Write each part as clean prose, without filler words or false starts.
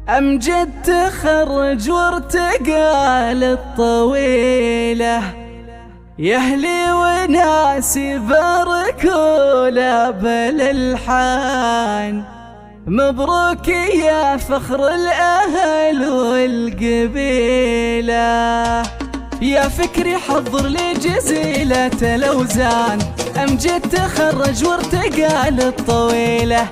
أمجد تخرج وارتقى للطويلة، يهلي وناسي باركوا له بالالحان. مبروك يا فخر الأهل والقبيلة، يا فكري حضر لي جزيلة الأوزان. أمجد تخرج وارتقى للطويلة،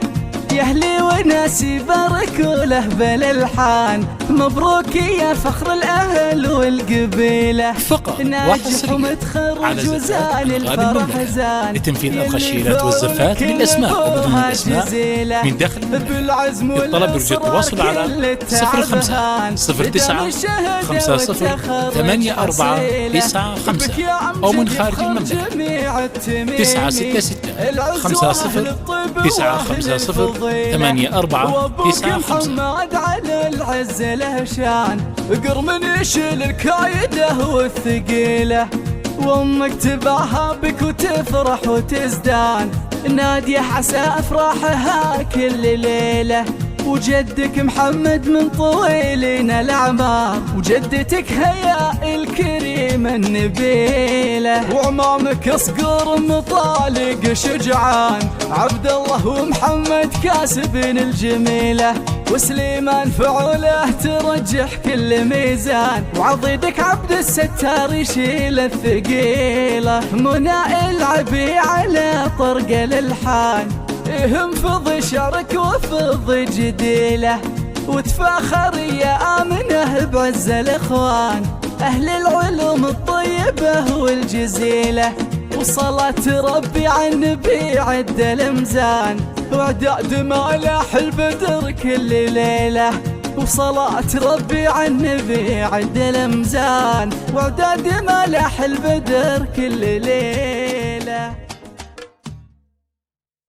يهلي وناسي باركوا له بالالحان. مبروك يا فخر الاهل والقبيله، فقط ناجح ومتخرج وزان الفرح زان لتنفيذ الخشيرات والزفات بالاسماء وبدون الاسماء من داخل بالعزم الطلب يرجى التواصل على 05 09 50 8495 او من خارج المملكه 966 50 950 8495. محمد على العز له شان، قرم يشيل الكايده والثقيله، وامك تباها بك وتفرح وتزدان. نادية عسى افراحها كل ليله، وجدك محمد من طويلين الاعمار، وجدتك هيا الكريمه النبيله، وعمامك اصقر مطالق شجعان. عبد الله ومحمد كاسبين الجميله، وسليمان فعوله ترجح كل ميزان، وعضيدك عبد الستار يشيل الثقيله. منى العبي على طرق الالحان، انفض شعرك وفض جديله، وتفاخر يا آمنة بعز الإخوان. أهل العلوم الطيبة والجزيلة، وصلاة ربي على النبي عد الامزان، وعداد ملاح البدر كل ليلة، وصلاة ربي على النبي عد الامزان، وعداد ملاح البدر كل ليلة.